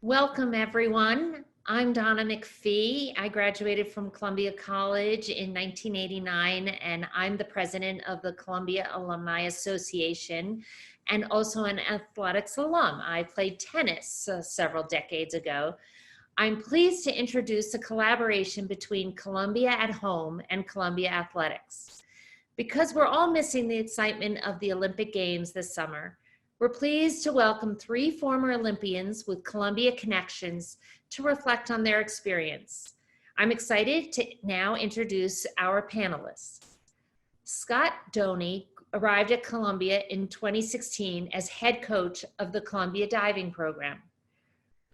Welcome, everyone. I'm Donna McPhee. I graduated from Columbia College in 1989, and I'm the president of the Columbia Alumni Association and also an athletics alum. I played tennis several decades ago. I'm pleased to introduce a collaboration between Columbia at Home and Columbia Athletics. Because we're all missing the excitement of the Olympic Games this summer, we're pleased to welcome 3 former Olympians with Columbia connections to reflect on their experience. I'm excited to now introduce our panelists. Scott Donie arrived at Columbia in 2016 as head coach of the Columbia diving program.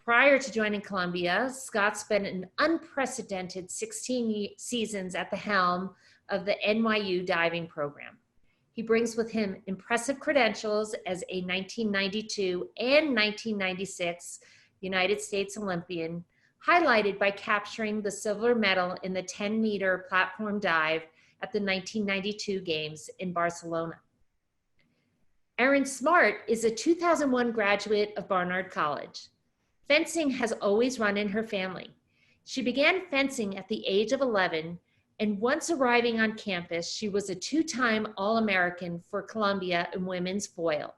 Prior to joining Columbia, Scott spent an unprecedented 16 seasons at the helm of the NYU diving program. He brings with him impressive credentials as a 1992 and 1996 United States Olympian, highlighted by capturing the silver medal in the 10-meter platform dive at the 1992 Games in Barcelona. Erinn Smart is a 2001 graduate of Barnard College. Fencing has always run in her family. She began fencing at the age of 11, and once arriving on campus, she was a 2-time All-American for Columbia in women's foil.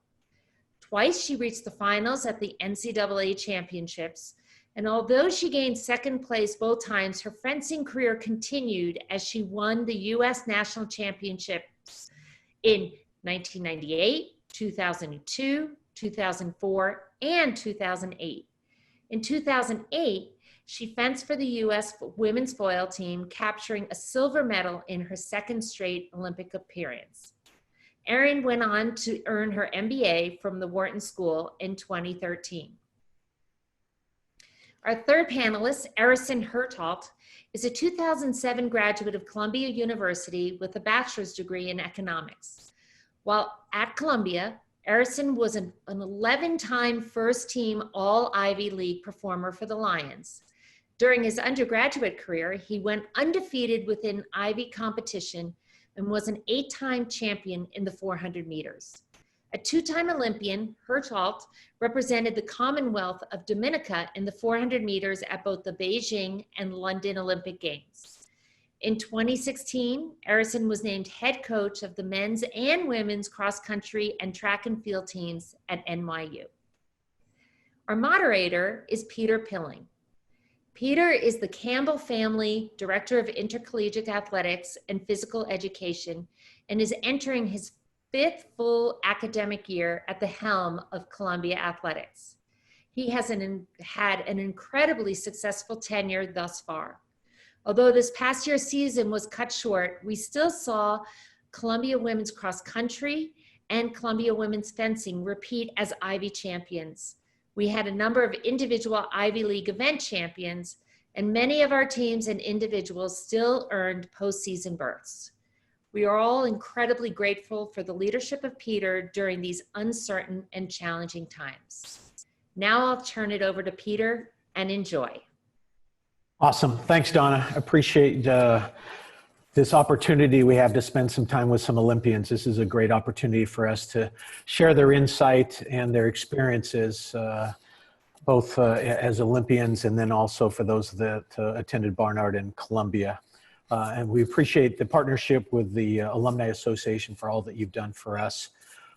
Twice she reached the finals at the NCAA championships, and although she gained second place both times, her fencing career continued as she won the U.S. national championships in 1998, 2002, 2004, and 2008. In 2008, she fenced for the U.S. women's foil team, capturing a silver medal in her second straight Olympic appearance. Erinn went on to earn her MBA from the Wharton School in 2013. Our third panelist, Erison Hurtault, is a 2007 graduate of Columbia University with a bachelor's degree in economics. While at Columbia, Erison was an 11-time first-team All-Ivy League performer for the Lions. During his undergraduate career, he went undefeated within Ivy competition and was an 8-time champion in the 400 meters. A 2-time Olympian, Hurtault represented the Commonwealth of Dominica in the 400 meters at both the Beijing and London Olympic Games. In 2016, Erison was named head coach of the men's and women's cross-country and track and field teams at NYU. Our moderator is Peter Pilling. Peter is the Campbell Family Director of Intercollegiate Athletics and Physical Education and is entering his 5th full academic year at the helm of Columbia Athletics. He has had an incredibly successful tenure thus far. Although this past year's season was cut short, we still saw Columbia women's cross country and Columbia women's fencing repeat as Ivy champions. We had a number of individual Ivy League event champions, and many of our teams and individuals still earned postseason berths. We are all incredibly grateful for the leadership of Peter during these uncertain and challenging times. Now I'll turn it over to Peter, and enjoy. Awesome. Thanks, Donna. Appreciate this opportunity we have to spend some time with some Olympians. This is a great opportunity for us to share their insight and their experiences, both as Olympians and then also for those that attended Barnard and Columbia. And we appreciate the partnership with the Alumni Association for all that you've done for us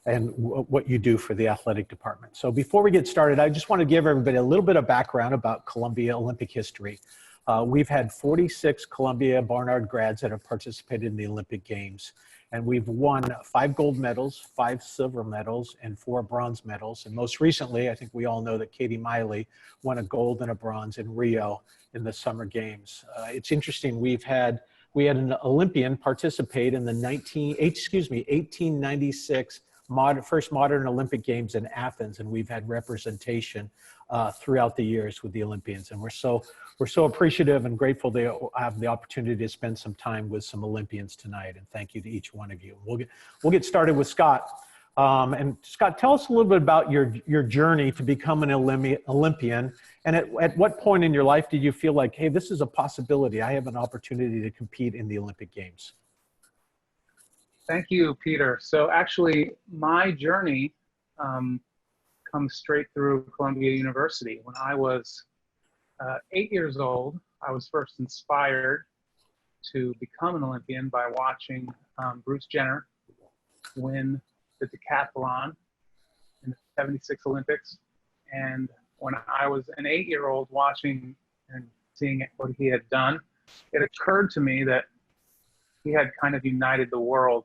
and what you do for the athletic department. So before we get started, I just want to give everybody a little bit of background about Columbia Olympic history. We've had 46 Columbia Barnard grads that have participated in the Olympic Games, and we've won 5 gold medals, 5 silver medals, and 4 bronze medals. And most recently, I think we all know that Katie Miley won a gold and a bronze in Rio in the Summer Games. It's interesting, we had an Olympian participate in the 1896 first modern Olympic Games in Athens, and we've had representation throughout the years with the Olympians. And we're so appreciative and grateful to have the opportunity to spend some time with some Olympians tonight. And thank you to each one of you. We'll get started with Scott. And Scott, tell us a little bit about your journey to become an Olympian. And at what point in your life did you feel like, hey, this is a possibility. I have an opportunity to compete in the Olympic Games? Thank you, Peter. So actually, my journey come straight through Columbia University. When I was 8 years old, I was first inspired to become an Olympian by watching Bruce Jenner win the decathlon in the '76 Olympics. And when I was an 8-year-old watching and seeing what he had done, it occurred to me that he had kind of united the world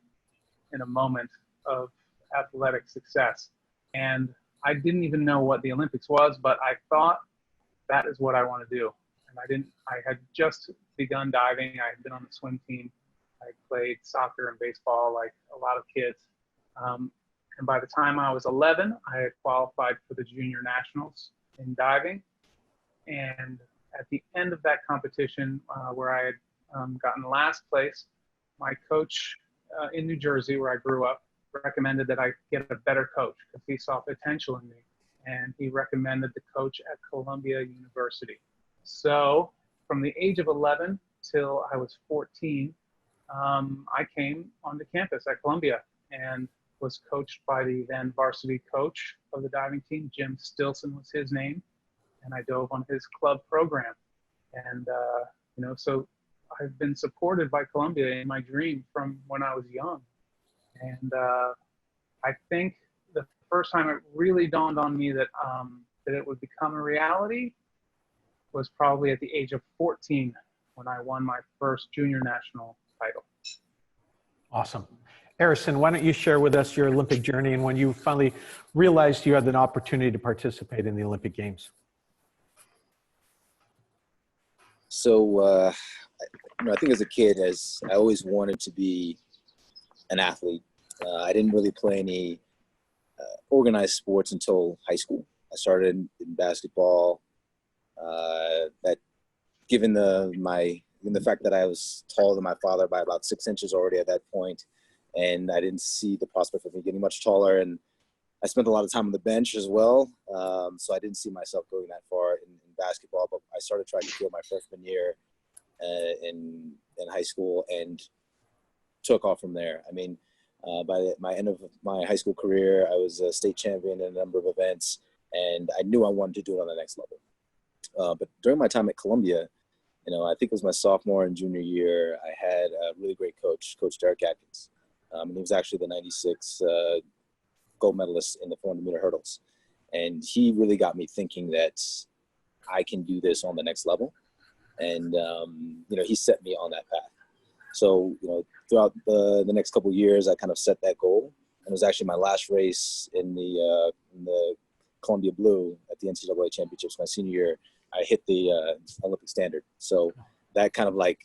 in a moment of athletic success. And I didn't even know what the Olympics was, but I thought that is what I want to do. And I had just begun diving. I had been on the swim team. I played soccer and baseball like a lot of kids. And by the time I was 11, I had qualified for the junior nationals in diving. And at the end of that competition, where I had gotten last place, my coach in New Jersey, where I grew up, recommended that I get a better coach because he saw potential in me. And he recommended the coach at Columbia University. So from the age of 11 till I was 14, I came onto campus at Columbia and was coached by the then varsity coach of the diving team. Jim Stilson was his name. And I dove on his club program. And, so I've been supported by Columbia in my dream from when I was young. And I think the first time it really dawned on me that it would become a reality was probably at the age of 14 when I won my first junior national title. Awesome. Erison, why don't you share with us your Olympic journey and when you finally realized you had an opportunity to participate in the Olympic Games? So, I think as a kid, I always wanted to be an athlete. I didn't really play any organized sports until high school. I started in basketball. That, given the fact that I was taller than my father by about 6 inches already at that point, and I didn't see the prospect of me getting much taller, and I spent a lot of time on the bench as well, so I didn't see myself going that far in basketball. But I started trying to field my freshman year in high school and took off from there. I mean, by my end of my high school career, I was a state champion in a number of events, and I knew I wanted to do it on the next level. But during my time at Columbia, I think it was my sophomore and junior year, I had a really great coach, Coach Derek Atkins. And he was actually the '96 gold medalist in the 400-meter hurdles. And he really got me thinking that I can do this on the next level. And, he set me on that path. So, throughout the next couple of years, I kind of set that goal. And it was actually my last race in the Columbia Blue at the NCAA championships my senior year. I hit the Olympic standard. So that kind of like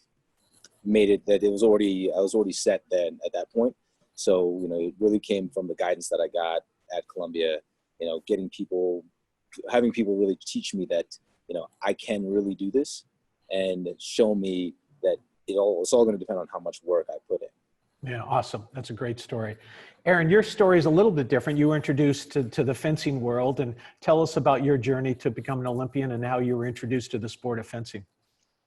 made it that I was already set then at that point. So, it really came from the guidance that I got at Columbia, having people really teach me that, I can really do this and show me that it's all going to depend on how much work I put in. Yeah, awesome. That's a great story. Erinn, your story is a little bit different. You were introduced to the fencing world, and tell us about your journey to become an Olympian and how you were introduced to the sport of fencing.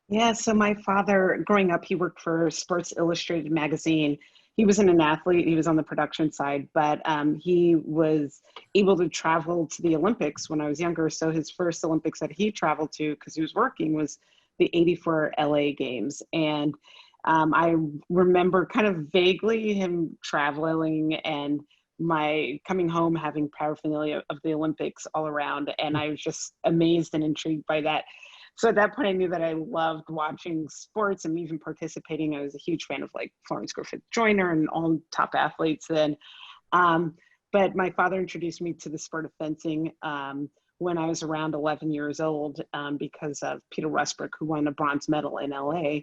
Yeah, so my father, growing up, he worked for Sports Illustrated magazine. He wasn't an athlete, he was on the production side, but he was able to travel to the Olympics when I was younger. So his first Olympics that he traveled to, because he was working, was the '84 LA Games. And I remember kind of vaguely him traveling and my coming home having paraphernalia of the Olympics all around. And I was just amazed and intrigued by that. So at that point, I knew that I loved watching sports and even participating. I was a huge fan of like Florence Griffith Joyner and all top athletes then. But my father introduced me to the sport of fencing when I was around 11 years old because of Peter Westbrook, who won a bronze medal in LA.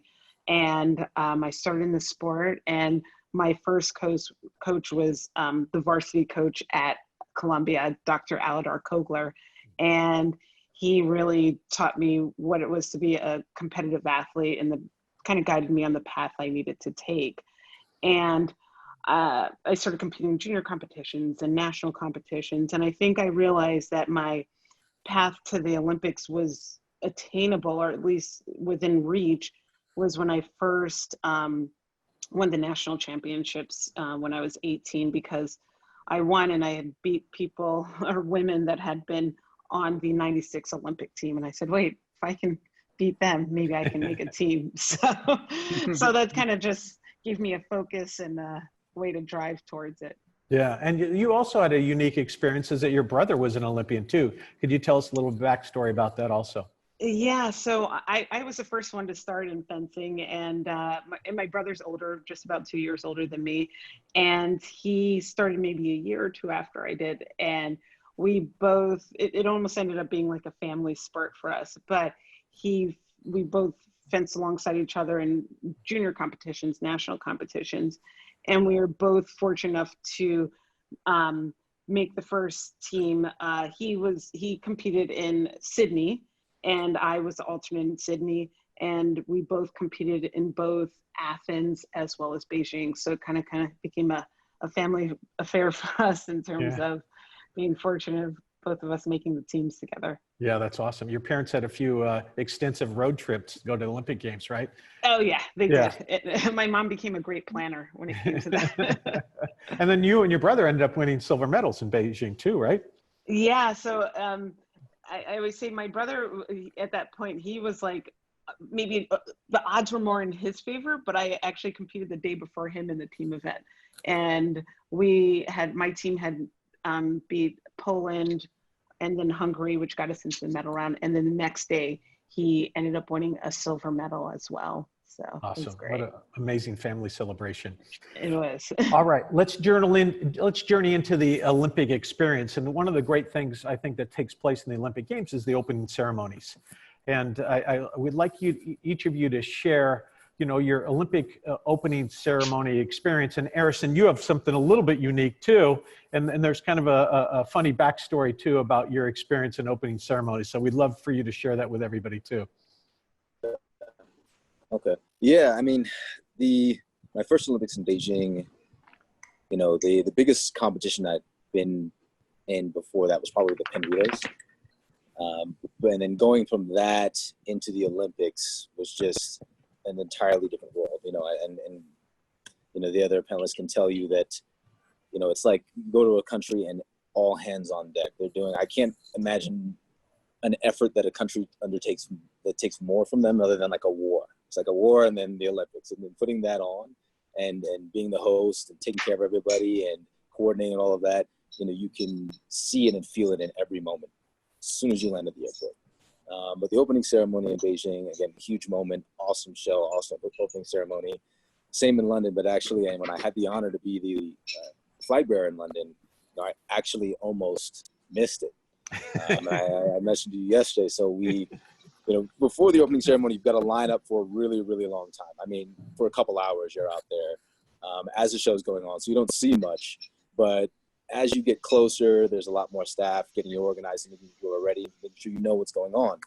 And I started in the sport, and my first coach was the varsity coach at Columbia, Dr. Aladar Kogler. And he really taught me what it was to be a competitive athlete and kind of guided me on the path I needed to take. And I started competing in junior competitions and national competitions. And I think I realized that my path to the Olympics was attainable, or at least within reach, was when I first won the national championships when I was 18, because I won, and I had beat people or women that had been on the 96 Olympic team. And I said, wait, if I can beat them, maybe I can make a team. So that kind of just gave me a focus and a way to drive towards it. Yeah, and you also had a unique experience is that your brother was an Olympian too. Could you tell us a little backstory about that also? Yeah, so I was the first one to start in fencing, and my brother's older, just about 2 years older than me, and he started maybe a year or two after I did, and we both, it almost ended up being like a family sport for us, but we both fenced alongside each other in junior competitions, national competitions, and we were both fortunate enough to make the first team. He competed in Sydney, and I was the alternate in Sydney, and we both competed in both Athens as well as Beijing. So it kind of became a family affair for us in terms of being fortunate of both of us making the teams together. Yeah, that's awesome. Your parents had a few extensive road trips to go to Olympic Games, right? Oh yeah, they did. My mom became a great planner when it came to that. And then you and your brother ended up winning silver medals in Beijing too, right? Yeah, so I always say my brother at that point, he was like, maybe the odds were more in his favor, but I actually competed the day before him in the team event. And my team had beat Poland and then Hungary, which got us into the medal round. And then the next day, he ended up winning a silver medal as well. So awesome. it was great. What an amazing family celebration. It was. All right, let's journey into the Olympic experience. And one of the great things I think that takes place in the Olympic Games is the opening ceremonies. And I would like each of you to share, your Olympic opening ceremony experience. And Erison, you have something a little bit unique too. And there's kind of a funny backstory too about your experience in opening ceremonies. So we'd love for you to share that with everybody too. Okay. Yeah, I mean, my first Olympics in Beijing, the biggest competition I'd been in before that was probably the pin relays. And then going from that into the Olympics was just an entirely different world, and the other panelists can tell you that, it's like you go to a country and all hands on deck. I can't imagine an effort that a country undertakes that takes more from them other than like a war. It's like a war and then the Olympics, and then putting that on and being the host and taking care of everybody and coordinating all of that, you can see it and feel it in every moment as soon as you land at the airport. But the opening ceremony in Beijing, again, huge moment, awesome show, awesome opening ceremony. Same in London, but actually, and when I had the honor to be the flag bearer in London, I actually almost missed it. I mentioned to you yesterday, so we, before the opening ceremony, you've got to line up for a really, really long time. I mean, for a couple hours, you're out there as the show's going on, so you don't see much. But as you get closer, there's a lot more staff getting you organized and making people are ready, making sure you know what's going on.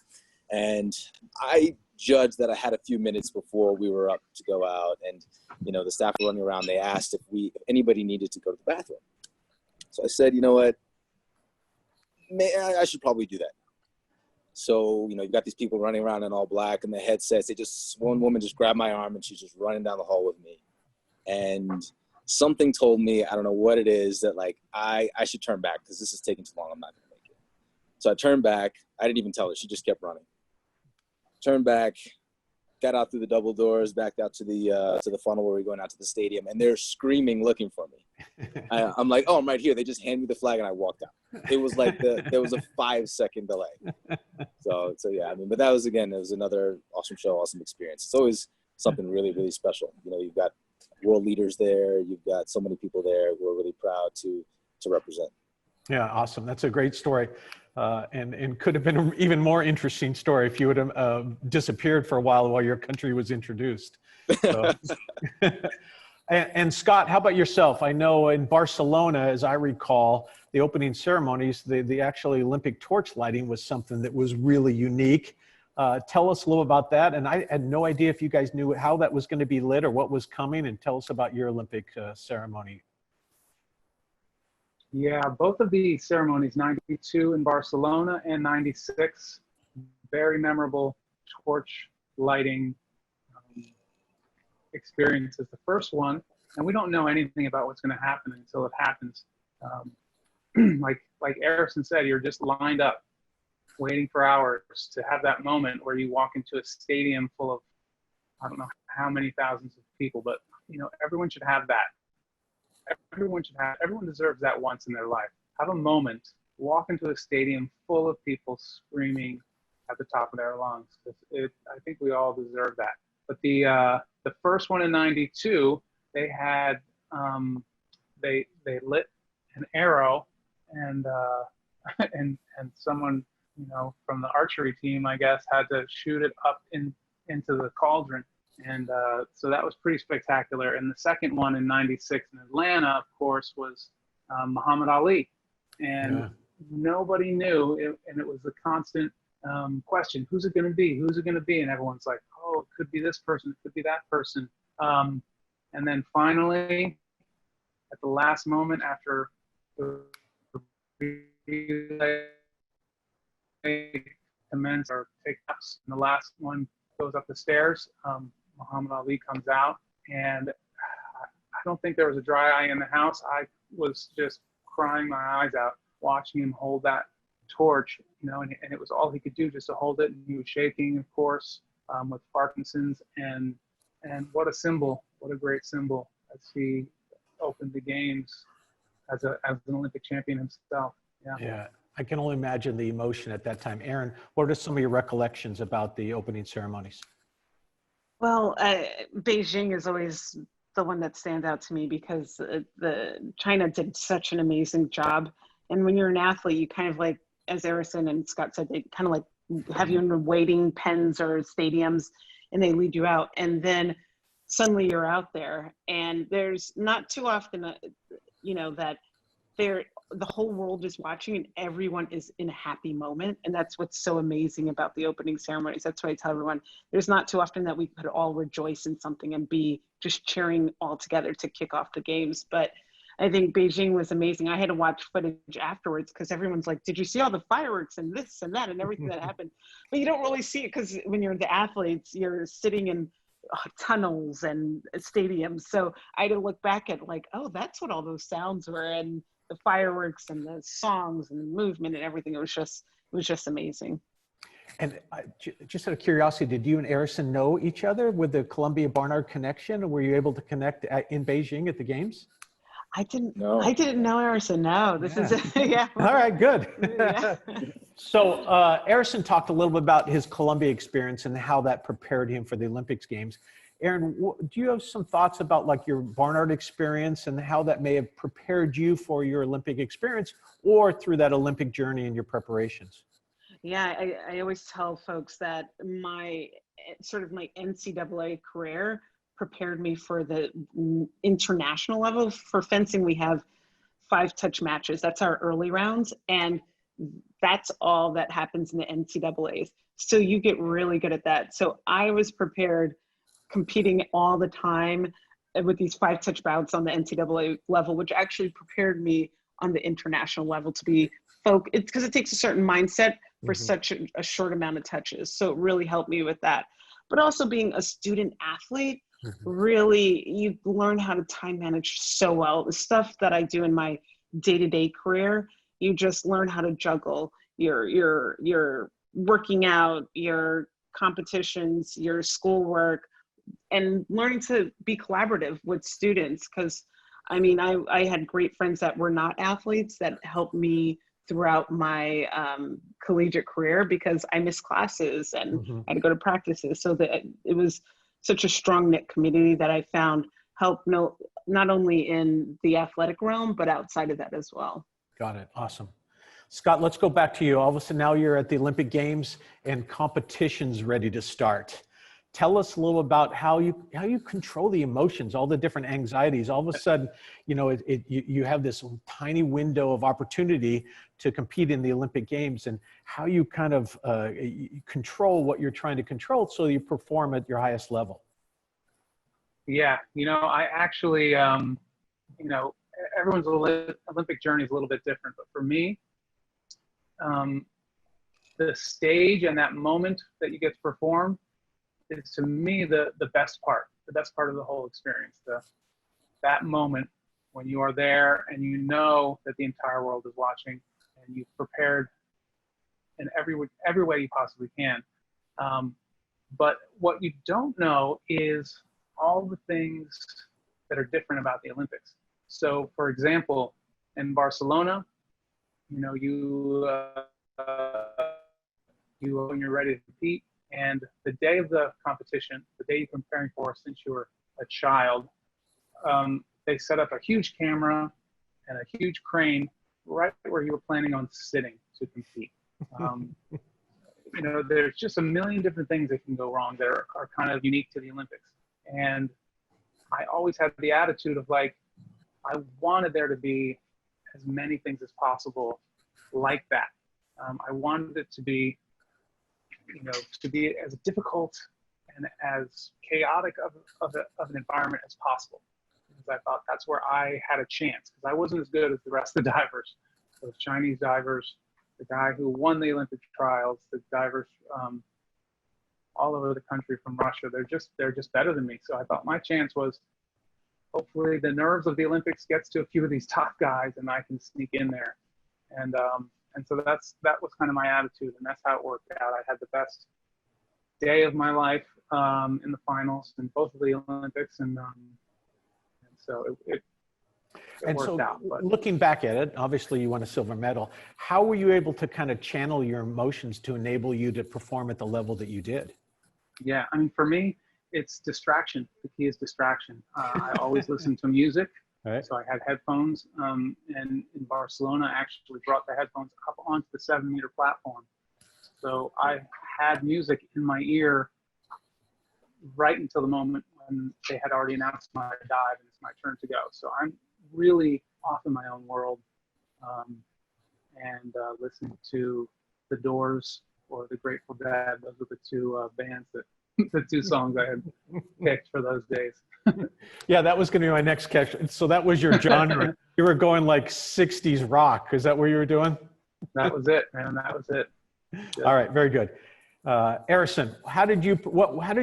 And I judged that I had a few minutes before we were up to go out, and the staff were running around. They asked if anybody needed to go to the bathroom. So I said, you know what, I should probably do that. So, you've got these people running around in all black and the headsets. One woman just grabbed my arm and she's just running down the hall with me. And something told me, I don't know what it is, that like, I should turn back because this is taking too long. I'm not going to make it. So I turned back. I didn't even tell her. She just kept running. Turned back, got out through the double doors, backed out to the funnel where we're going out to the stadium, and they're screaming, looking for me. I'm like, oh, I'm right here. They just handed me the flag and I walked out. It was like there was a 5-second delay. So yeah, I mean, but that was, again, it was another awesome show, awesome experience. It's always something really, really special. You've got world leaders there. You've got so many people there who are really proud to represent. Yeah, awesome. That's a great story. And could have been an even more interesting story if you would have disappeared for a while your country was introduced. So. And Scott, how about yourself? I know in Barcelona, as I recall, the opening ceremonies, the actually Olympic torch lighting was something that was really unique. Tell us a little about that. And I had no idea if you guys knew how that was going to be lit or what was coming. And tell us about your Olympic ceremony. Yeah, both of the ceremonies, 92 in Barcelona and 96, very memorable torch lighting experiences. The first one, and we don't know anything about what's going to happen until it happens. like Erison said, you're just lined up, waiting for hours to have that moment where you walk into a stadium full of, I don't know how many thousands of people, but everyone should have that. Everyone deserves that once in their life. Have a moment, walk into a stadium full of people screaming at the top of their lungs. I think we all deserve that. But the first one in '92, they had they lit an arrow, and and someone from the archery team, I guess, had to shoot it up into the cauldron. And so that was pretty spectacular. And the second one in '96 in Atlanta, of course, was Muhammad Ali. And nobody knew, and it was the constant question, who's it going to be? Who's it going to be? And everyone's like, oh, it could be this person, it could be that person. And then finally, at the last moment, after the commence or take ups, and the last one goes up the stairs, Muhammad Ali comes out, and I don't think there was a dry eye in the house. I was just crying my eyes out watching him hold that torch, and it was all he could do, just to hold it. And he was shaking, of course, with Parkinson's, and what a symbol, what a great symbol, as he opened the games as an Olympic champion himself. Yeah, I can only imagine the emotion at that time. Erinn, what are some of your recollections about the opening ceremonies? Well, Beijing is always the one that stands out to me because China did such an amazing job. And when you're an athlete, you kind of like, as Erison and Scott said, they kind of like have you in waiting pens or stadiums, and they lead you out. And then suddenly you're out there, and there's not too often, that the whole world is watching and everyone is in a happy moment. And that's what's so amazing about the opening ceremonies. That's why I tell everyone, there's not too often that we could all rejoice in something and be just cheering all together to kick off the games. But I think Beijing was amazing. I had to watch footage afterwards because everyone's like, did you see all the fireworks and this and that and everything that happened? But you don't really see it because when you're the athletes, you're sitting in tunnels and stadiums. So I had to look back at like, oh, that's what all those sounds were, and the fireworks and the songs and the movement and everything. It was just amazing. And just out of curiosity, did you and Erison know each other with the Columbia Barnard connection? Or were you able to connect in Beijing at the games? I didn't know Erison. No, this is, yeah. All right, good. Yeah. So Erison talked a little bit about his Columbia experience and how that prepared him for the Olympics games. Erinn, do you have some thoughts about like your Barnard experience and how that may have prepared you for your Olympic experience or through that Olympic journey in your preparations? Yeah, I always tell folks that my NCAA career prepared me for the international level. For fencing, we have 5-touch matches. That's our early rounds. And that's all that happens in the NCAAs. So you get really good at that. So I was prepared competing all the time with these 5-touch bouts on the NCAA level, which actually prepared me on the international level to be focused. It's because it takes a certain mindset for such a short amount of touches. So it really helped me with that. But also being a student athlete, really, you learn how to time manage so well. The stuff that I do in my day-to-day career, you just learn how to juggle your working out, your competitions, your schoolwork, and learning to be collaborative with students. Because I mean, I had great friends that were not athletes that helped me throughout my collegiate career because I missed classes and I had to go to practices. So that it was such a strong knit community that I found helped not only in the athletic realm, but outside of that as well. Got it. Awesome. Scott, let's go back to you. All of a sudden now you're at the Olympic Games and competition's ready to start. Tell us a little about how you control the emotions, all the different anxieties. All of a sudden, you have this tiny window of opportunity to compete in the Olympic Games, and how you kind of control what you're trying to control so you perform at your highest level. Yeah, I actually, everyone's Olympic journey is a little bit different, but for me, the stage and that moment that you get to perform is, to me, the best part of the whole experience. That moment when you are there and you know that the entire world is watching and you've prepared in every way you possibly can. But what you don't know is all the things that are different about the Olympics. So, for example, in Barcelona, you know, when you're ready to compete, and the day of the competition, the day you're preparing for since you were a child, they set up a huge camera and a huge crane right where you were planning on sitting to compete. You know, there's just a million different things that can go wrong that are kind of unique to the Olympics. And I always had the attitude of like, I wanted there to be as many things as possible like that. I wanted it to be, you know, to be as difficult and as chaotic of an environment as possible. Because I thought that's where I had a chance, because I wasn't as good as the rest of the divers. Those Chinese divers, the guy who won the Olympic trials, the divers all over the country from Russia, they're just better than me. So I thought my chance was, hopefully the nerves of the Olympics gets to a few of these top guys and I can sneak in there. And so that was kind of my attitude, and that's how it worked out. I had the best day of my life in the finals in both of the Olympics, and so it worked out. But looking back at it, obviously you won a silver medal. How were you able to kind of channel your emotions to enable you to perform at the level that you did? yeah, I mean, for me, it's distraction. The key is distraction. I always listen to music. Right. So I had headphones, and in Barcelona, I actually brought the headphones up onto the 7-meter platform. So I had music in my ear right until the moment when they had already announced my dive and it's my turn to go. So I'm really off in my own world, and listening to The Doors or The Grateful Dead. Those are the two bands that the two songs I had picked for those days. Yeah, that was going to be my next question. So that was your genre. You were going like 60s rock. Is that what you were doing? That was it, man. That was it. Yeah. All right, very good. Erison, how did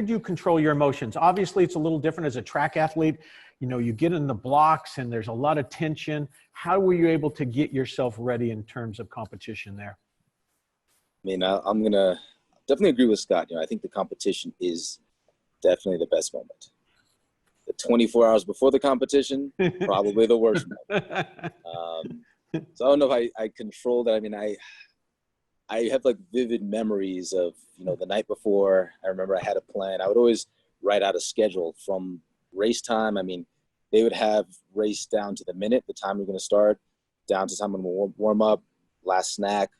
you control your emotions? Obviously, it's a little different as a track athlete. You know, you get in the blocks and there's a lot of tension. How were you able to get yourself ready in terms of competition there? I mean, I'm going to definitely agree with Scott. You know, I think the competition is definitely the best moment. The 24 hours before the competition, probably the worst moment. So I don't know if I control that. I mean, I have like vivid memories of, you know, the night before. I remember I had a plan. I would always write out a schedule from race time. I mean, they would have race down to the minute, the time we're going to start, down to time I'm going to warm up, last snack,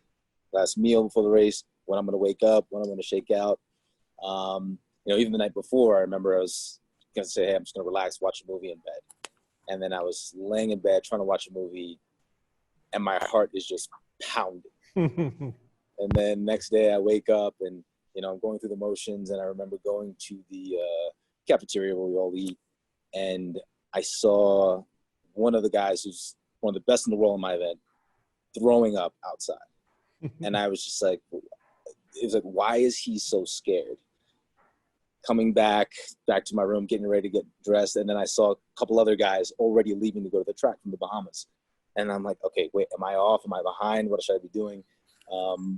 last meal before the race, when I'm going to wake up, when I'm going to shake out. You know, even the night before, I remember I was going to say, hey, I'm just going to relax, watch a movie in bed. And then I was laying in bed trying to watch a movie, and my heart is just pounding. And then next day I wake up and, you know, I'm going through the motions, and I remember going to the cafeteria where we all eat, and I saw one of the guys who's one of the best in the world in my event throwing up outside. And I was just like, it was like, why is he so scared? Coming back to my room, getting ready to get dressed. And then I saw a couple other guys already leaving to go to the track from the Bahamas. And I'm like, okay, wait, am I off? Am I behind? What should I be doing?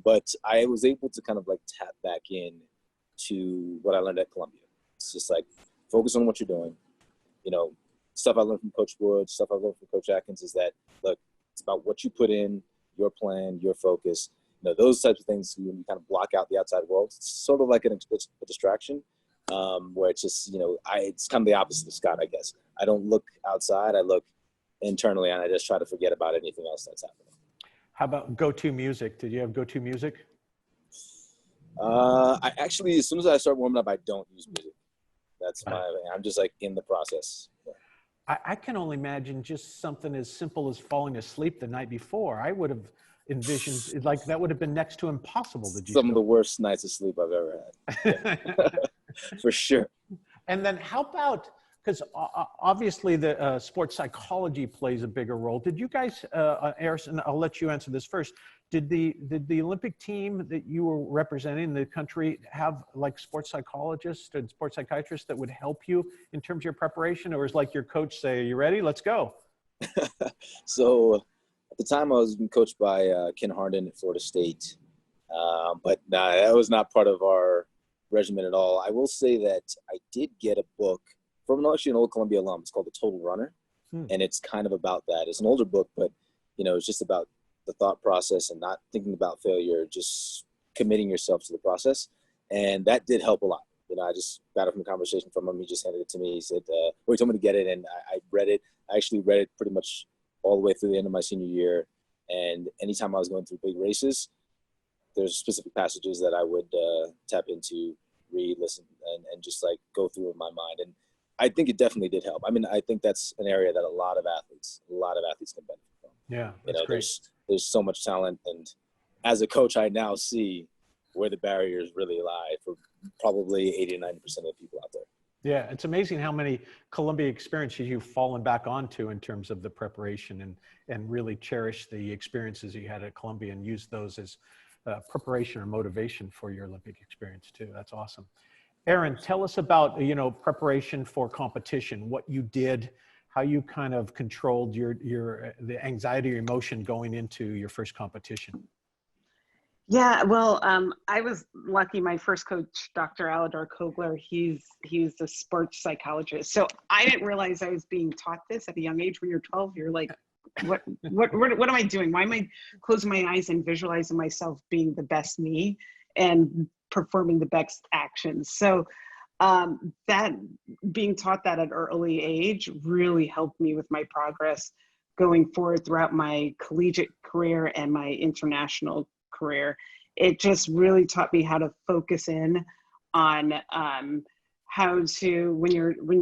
But I was able to kind of like tap back in to what I learned at Columbia. It's just like, focus on what you're doing. You know, stuff I learned from Coach Wood, stuff I learned from Coach Atkins is that, look, it's about what you put in, your plan, your focus. You know, those types of things, when you kind of block out the outside world, it's sort of like a distraction, where it's just, you know, it's kind of the opposite of Scott, I guess. I don't look outside, I look internally, and I just try to forget about anything else that's happening. How about go-to music? Did you have go-to music? I actually, as soon as I start warming up, I don't use music. I'm just like in the process. Yeah. I can only imagine just something as simple as falling asleep the night before. I would have envisioned like that would have been next to impossible. Some of the worst nights of sleep I've ever had. Yeah. For sure. And then how about, because obviously the sports psychology plays a bigger role. Did you guys, Erison, I'll let you answer this first. Did the Olympic team that you were representing the country have like sports psychologists and sports psychiatrists that would help you in terms of your preparation? Or is like your coach say, are you ready? Let's go. So at the time I was being coached by Ken Harden at Florida State. But nah, that was not part of our regimen at all. I will say that I did get a book from actually an old Columbia alum. It's called The Total Runner. And it's kind of about that. It's an older book, but it's just about the thought process and not thinking about failure, just committing yourself to the process. And that did help a lot. I just got it from a conversation from him. He just handed it to me. He said, he told me to get it, and I read it. I actually read it pretty much all the way through the end of my senior year. And anytime I was going through big races, there's specific passages that I would tap into, read, listen, and just like go through in my mind. And I think it definitely did help. I mean, I think that's an area that a lot of athletes can benefit from. Yeah, that's great. There's so much talent. And as a coach, I now see where the barriers really lie for probably 80 to 90% of the people out there. Yeah, it's amazing how many Columbia experiences you've fallen back onto in terms of the preparation and really cherish the experiences you had at Columbia and use those as preparation or motivation for your Olympic experience too. That's awesome. Erinn, tell us about, preparation for competition, what you did, how you kind of controlled the anxiety or emotion going into your first competition. Yeah, well, I was lucky. My first coach, Dr. Aladar Kogler, he's a sports psychologist. So I didn't realize I was being taught this at a young age. When you're 12, you're like, what am I doing? Why am I closing my eyes and visualizing myself being the best me and performing the best actions? So that being taught that at an early age really helped me with my progress going forward throughout my collegiate career and my international career. It just really taught me how to focus in on how to, when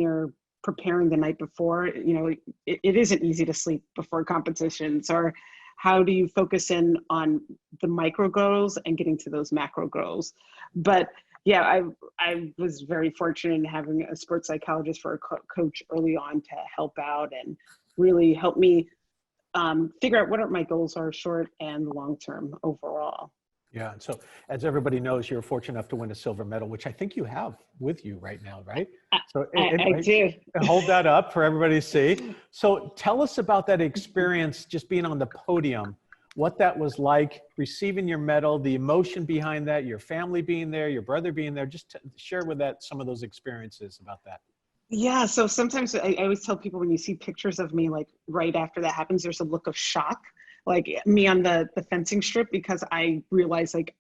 you're preparing the night before, it isn't easy to sleep before competitions, or how do you focus in on the micro goals and getting to those macro goals. But yeah, I was very fortunate in having a sports psychologist for a coach early on to help out and really help me figure out what my goals are, short and long term overall. Yeah, and so as everybody knows, you're fortunate enough to win a silver medal, which I think you have with you right now, right? So I do. Hold that up for everybody to see. So tell us about that experience, just being on the podium, what that was like, receiving your medal, the emotion behind that, your family being there, your brother being there. Just share with that some of those experiences about that. Yeah, so sometimes I always tell people, when you see pictures of me, like right after that happens, there's a look of shock, like me on the fencing strip, because I realize like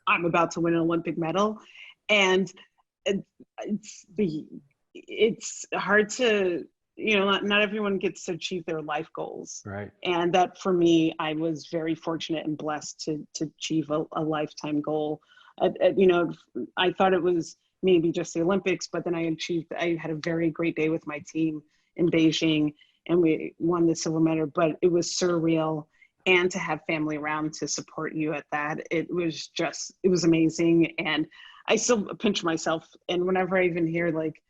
I'm about to win an Olympic medal. And it's hard to, not everyone gets to achieve their life goals. Right. And that for me, I was very fortunate and blessed to achieve a lifetime goal. I thought it was maybe just the Olympics, but then I had a very great day with my team in Beijing, and we won the silver medal. But it was surreal, and to have family around to support you at that, it was amazing. And I still pinch myself, and whenever I even hear like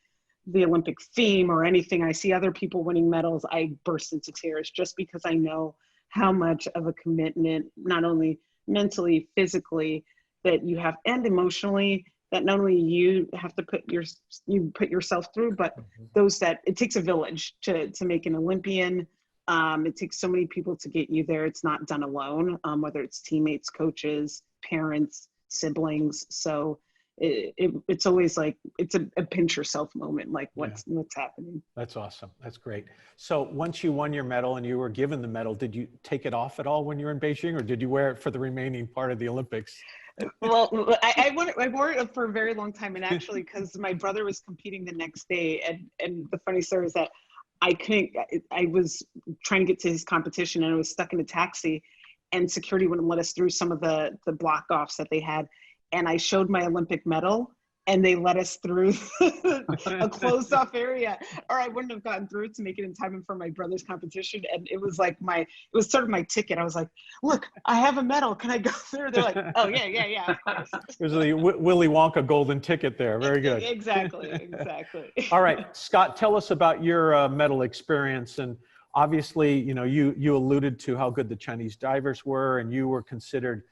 the Olympic theme or anything, I see other people winning medals, I burst into tears, just because I know how much of a commitment, not only mentally, physically, that you have, and emotionally, that not only you have to put yourself through, but those that it takes a village to make an Olympian. It takes so many people to get you there. It's not done alone, whether it's teammates, coaches, parents, siblings. So it's always like, it's a pinch yourself moment, like what's happening. That's awesome. That's great. So once you won your medal and you were given the medal, did you take it off at all when you were in Beijing, or did you wear it for the remaining part of the Olympics? Well, I wore it for a very long time, and actually, because my brother was competing the next day, and the funny story is that I was trying to get to his competition, and I was stuck in a taxi, and security wouldn't let us through some of the block offs that they had, and I showed my Olympic medal, and they let us through a closed off area, or I wouldn't have gotten through to make it in time for my brother's competition. And it was like it was sort of my ticket. I was like, look, I have a medal. Can I go through? They're like, oh yeah, of course. There's a Willy Wonka golden ticket there. Very good. Exactly. All right, Scott, tell us about your medal experience. And obviously, you alluded to how good the Chinese divers were, and you were considered,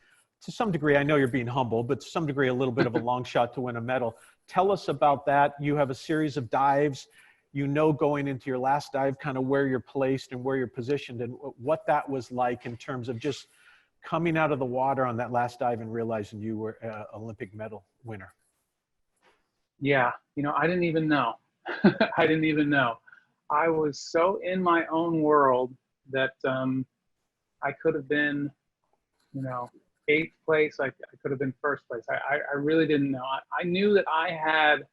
to some degree, I know you're being humble, but to some degree, a little bit of a long shot to win a medal. Tell us about that. You have a series of dives. you know, going into your last dive, kind of where you're placed and where you're positioned, and what that was like in terms of just coming out of the water on that last dive and realizing you were an Olympic medal winner. Yeah, you know, I didn't even know. I didn't even know. I was so in my own world that I could have been, you know, 8th place. I could have been 1st place. I really didn't know. I knew that I had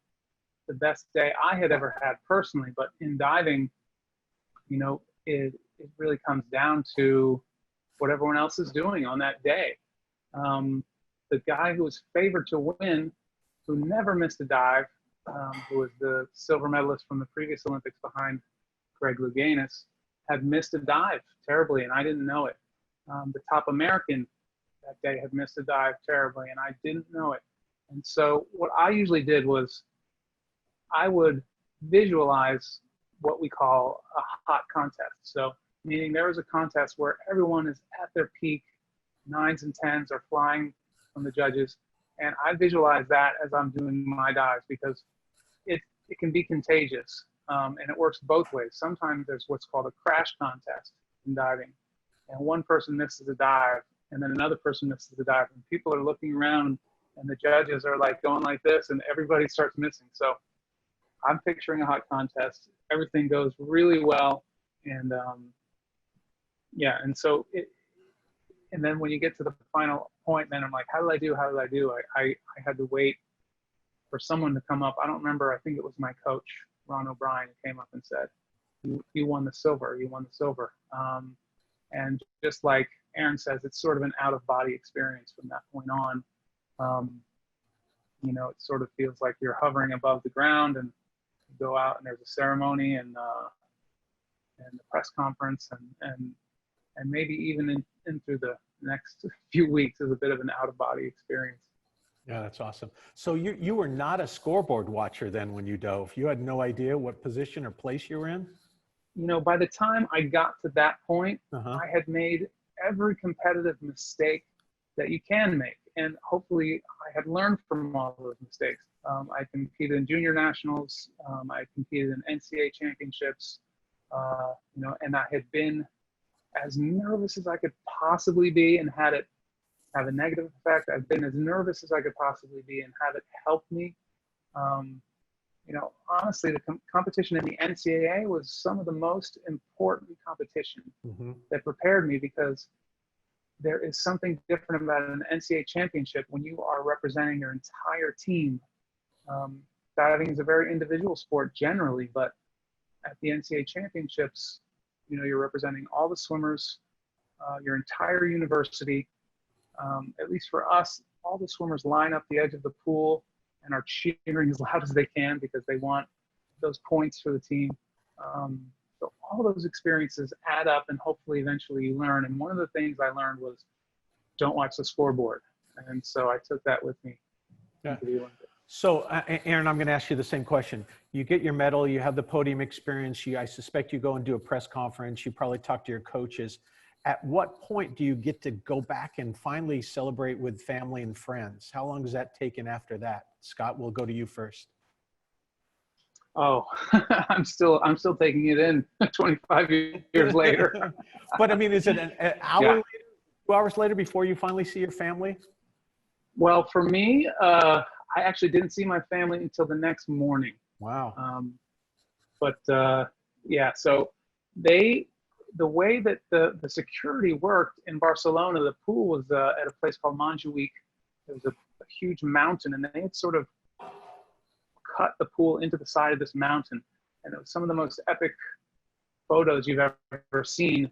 the best day I had ever had personally, but in diving, you know, it really comes down to what everyone else is doing on that day. The guy who was favored to win, who never missed a dive, who was the silver medalist from the previous Olympics behind Greg Louganis, had missed a dive terribly, and I didn't know it. The top American that day had missed a dive terribly, and I didn't know it. And so what I usually did was I would visualize what we call a hot contest. So meaning there is a contest where everyone is at their peak, 9s and 10s are flying from the judges. And I visualize that as I'm doing my dives, because it can be contagious, and it works both ways. Sometimes there's what's called a crash contest in diving, and one person misses a dive, and then another person misses a dive, and people are looking around, and the judges are like going like this, and everybody starts missing. So I'm picturing a hot contest. Everything goes really well, and yeah, and so and then when you get to the final point, then I'm like, how did I do? How did I do? I had to wait for someone to come up. I don't remember. I think it was my coach, Ron O'Brien, who came up and said, you won the silver. You won the silver. And just like Erinn says, it's sort of an out-of-body experience from that point on. You know, it sort of feels like you're hovering above the ground, and you go out and there's a ceremony and the press conference, and maybe even in through the next few weeks is a bit of an out-of-body experience. Yeah, that's awesome. So you were not a scoreboard watcher then when you dove? You had no idea what position or place you were in? You know, by the time I got to that point, I had made every competitive mistake that you can make. And hopefully I had learned from all those mistakes. I competed in junior nationals. I competed in NCAA championships, you know, and I had been as nervous as I could possibly be and had it have a negative effect. I've been as nervous as I could possibly be and have it help me. You know, honestly, the competition in the NCAA was some of the most important competition that prepared me, because there is something different about an NCAA championship when you are representing your entire team. Diving is a very individual sport generally, but at the NCAA championships, you know, you're representing all the swimmers, your entire university. At least for us, all the swimmers line up the edge of the pool and are cheering as loud as they can because they want those points for the team. So all those experiences add up, and hopefully eventually you learn. And one of the things I learned was don't watch the scoreboard. And so I took that with me into the Olympics. So, Erinn, I'm going to ask you the same question. You get your medal, you have the podium experience, I suspect you go and do a press conference, you probably talk to your coaches. At what point do you get to go back and finally celebrate with family and friends? How long does that take in after that? Scott, we'll go to you first. Oh, I'm still taking it in 25 years later. But I mean, is it an hour later, 2 hours later before you finally see your family? Well, for me, I actually didn't see my family until the next morning. Wow. Yeah, so the way that the security worked in Barcelona, the pool was at a place called Montjuïc. There was a huge mountain, and they had sort of cut the pool into the side of this mountain. And it was some of the most epic photos you've ever seen,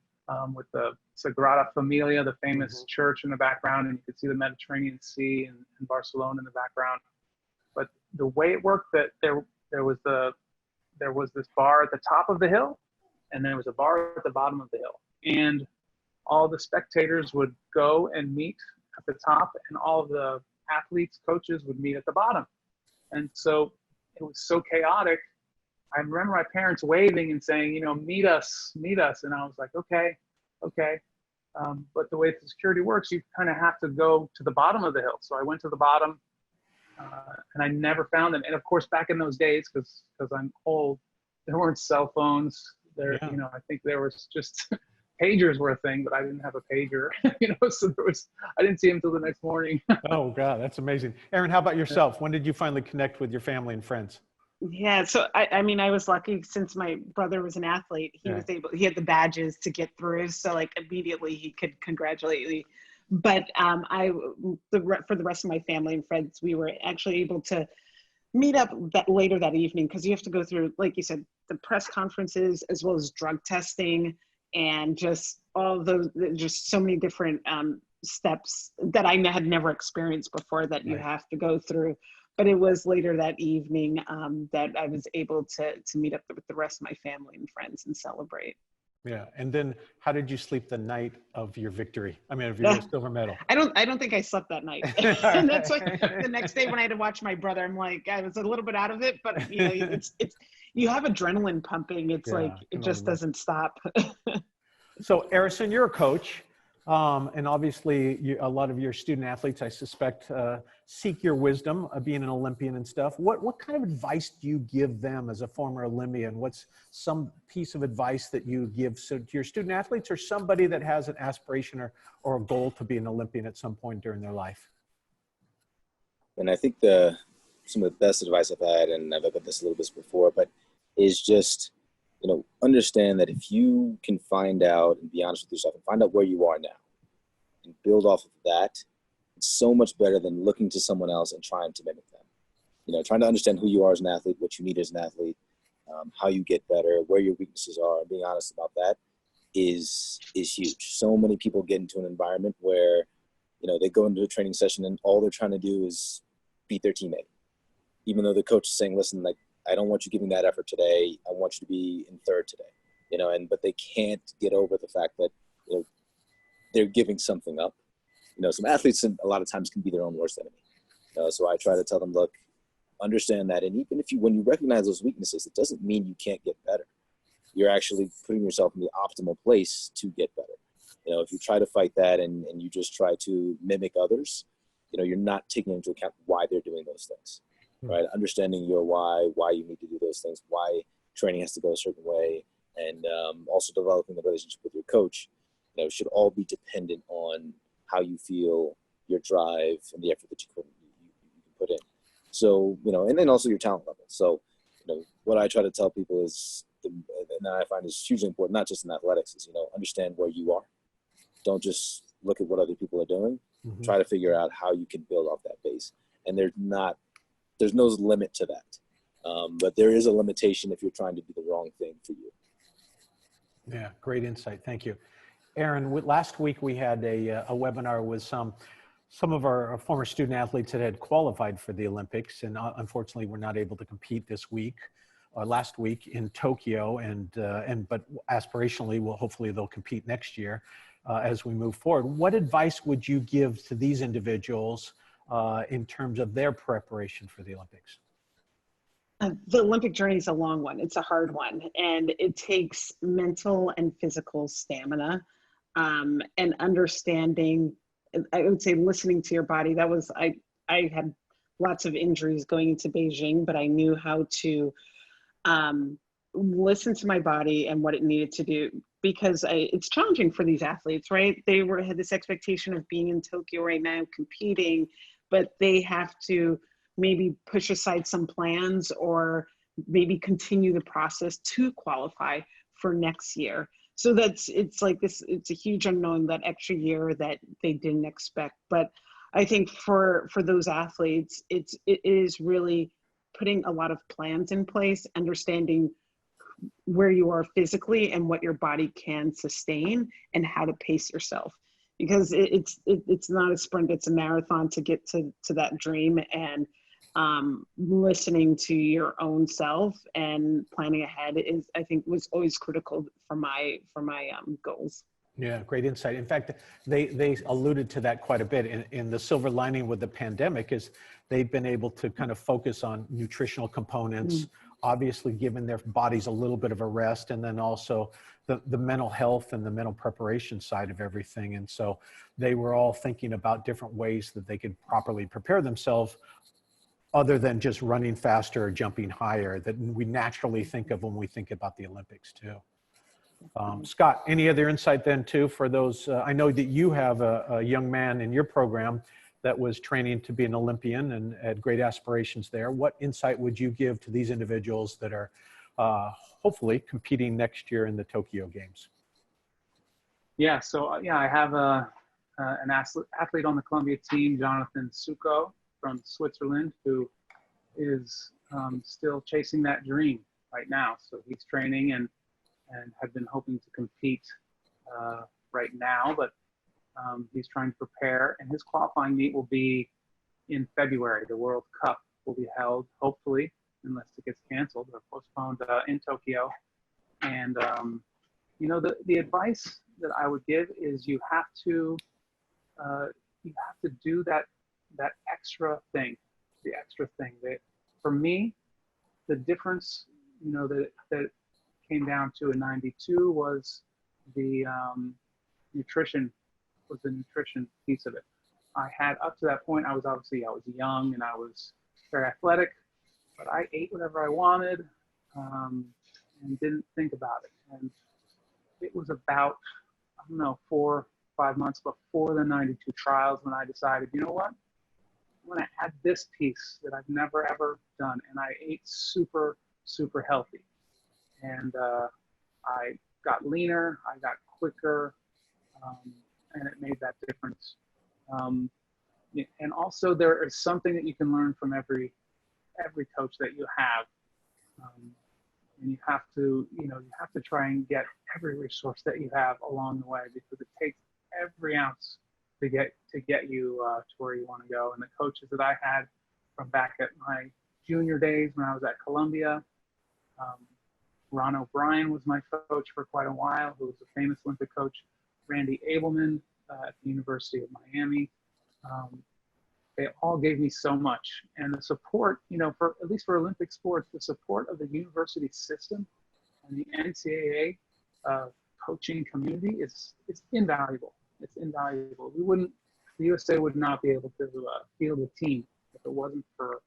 with the Sagrada Familia, the famous church in the background, and you could see the Mediterranean Sea and Barcelona in the background. But the way it worked, that there was this bar at the top of the hill, and there was a bar at the bottom of the hill. And all the spectators would go and meet at the top, and all of the athletes, coaches would meet at the bottom. And so it was so chaotic. I remember my parents waving and saying, you know, meet us. And I was like, okay. But the way the security works, you kind of have to go to the bottom of the hill. So I went to the bottom, and I never found them. And of course, back in those days, because I'm old, there weren't cell phones. There, Yeah. you know, I think there was just pagers were a thing, but I didn't have a pager. You know, so I didn't see him till the next morning. Oh God, that's amazing. Erinn, how about yourself? When did you finally connect with your family and friends? Yeah, so I mean, I was lucky since my brother was an athlete. Yeah. He had the badges to get through, so like immediately he could congratulate me. But for the rest of my family and friends, we were actually able to meet up later that evening because you have to go through, like you said, the press conferences as well as drug testing and just all of those, just so many different steps that I had never experienced before that you Right. have to go through. But it was later that evening that I was able to meet up with the rest of my family and friends and celebrate. Yeah. And then how did you sleep the night of your victory? I mean, of your silver medal? I don't think I slept that night. And that's why the next day when I had to watch my brother, I'm like, I was a little bit out of it, but you know, it's you have adrenaline pumping. It's Yeah, like I it can just only doesn't stop. So Erison, you're a coach. And obviously a lot of your student athletes, I suspect, seek your wisdom of being an Olympian and stuff. What kind of advice do you give them as a former Olympian? What's some piece of advice that you give to your student athletes or somebody that has an aspiration or a goal to be an Olympian at some point during their life? And I think some of the best advice I've had, and I've had this a little bit before, but is just, you know, understand that if you can find out and be honest with yourself and find out where you are now and build off of that, it's so much better than looking to someone else and trying to mimic them. You know, trying to understand who you are as an athlete, what you need as an athlete, how you get better, where your weaknesses are, and being honest about that is huge. So many people get into an environment where, you know, they go into a training session and all they're trying to do is beat their teammate. Even though the coach is saying, listen, like, I don't want you giving that effort today. I want you to be in third today, you know, but they can't get over the fact that, you know, they're giving something up. You know, some athletes a lot of times can be their own worst enemy. So I try to tell them, look, understand that. And even when you recognize those weaknesses, it doesn't mean you can't get better. You're actually putting yourself in the optimal place to get better. You know, if you try to fight that and you just try to mimic others, you know, you're not taking into account why they're doing those things. Right? Understanding your why you need to do those things, why training has to go a certain way, and also developing the relationship with your coach, you know, should all be dependent on how you feel, your drive, and the effort that you can put in. So, you know, and then also your talent level. So, you know, what I try to tell people is, and I find is hugely important, not just in athletics, is, you know, understand where you are. Don't just look at what other people are doing. Mm-hmm. Try Try to figure out how you can build off that base. And there's no limit to that. But there is a limitation if you're trying to do the wrong thing for you. Yeah, great insight. Thank you. Erinn, last week we had a webinar with some of our former student athletes that had qualified for the Olympics, and unfortunately were not able to compete this week, last week in Tokyo, but aspirationally, hopefully they'll compete next year as we move forward. What advice would you give to these individuals in terms of their preparation for the Olympics? The Olympic journey is a long one. It's a hard one, and it takes mental and physical stamina and understanding. I would say listening to your body. That was I had lots of injuries going into Beijing, but I knew how to listen to my body and what it needed to do, because it's challenging for these athletes, right? They had this expectation of being in Tokyo right now, competing, but they have to maybe push aside some plans or maybe continue the process to qualify for next year. So it's a huge unknown, that extra year that they didn't expect. But I think for those athletes, it is really putting a lot of plans in place, understanding where you are physically and what your body can sustain and how to pace yourself. Because it's not a sprint, it's a marathon to get to that dream, and listening to your own self and planning ahead I think was always critical for my goals. Yeah, great insight. In fact, they alluded to that quite a bit. In the silver lining with the pandemic is they've been able to kind of focus on nutritional components, obviously giving their bodies a little bit of a rest, and then also the mental health and the mental preparation side of everything. And so they were all thinking about different ways that they could properly prepare themselves other than just running faster or jumping higher that we naturally think of when we think about the Olympics too. Scott, any other insight then too for those? I know that you have a young man in your program that was training to be an Olympian and had great aspirations there. What insight would you give to these individuals that are hopefully competing next year in the Tokyo Games? Yeah, so yeah, I have an athlete on the Columbia team, Jonathan Suco from Switzerland, who is still chasing that dream right now. So he's training and had been hoping to compete right now, but he's trying to prepare. And his qualifying meet will be in February. The World Cup will be held, hopefully, unless it gets canceled or postponed, in Tokyo. And you know, the advice that I would give is you have to do that extra thing, the extra thing. That for me, the difference, you know, that came down to in '92 was the nutrition piece of it. I had, up to that point, I was young and I was very athletic, but I ate whatever I wanted and didn't think about it. And it was about, I don't know, 4 or 5 months before the '92 trials when I decided, you know what, I'm going to add this piece that I've never ever done. And I ate super, super healthy. And I got leaner, I got quicker, and it made that difference. And also there is something that you can learn from every coach that you have. And you have to try and get every resource that you have along the way, because it takes every ounce to get you to where you want to go. And the coaches that I had from back at my junior days when I was at Columbia, Ron O'Brien was my coach for quite a while, who was a famous Olympic coach. Randy Abelman at the University of Miami. They all gave me so much. And the support, you know, for at least for Olympic sports, the support of the university system and the NCAA coaching community is invaluable. It's invaluable. The USA would not be able to field a team if it wasn't for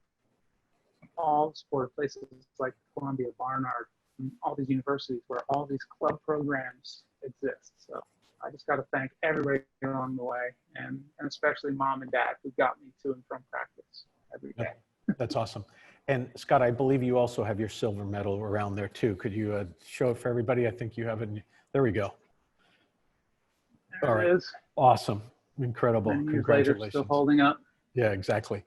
all sport places like Columbia, Barnard, and all these universities where all these club programs exist. So I just got to thank everybody along the way, and especially mom and dad who got me to and from practice every day. That's awesome. And Scott, I believe you also have your silver medal around there too. Could you show it for everybody? I think you have it. There we go. There all right. It is. Awesome. Incredible. Many years Congratulations. later, still holding up. Yeah, exactly.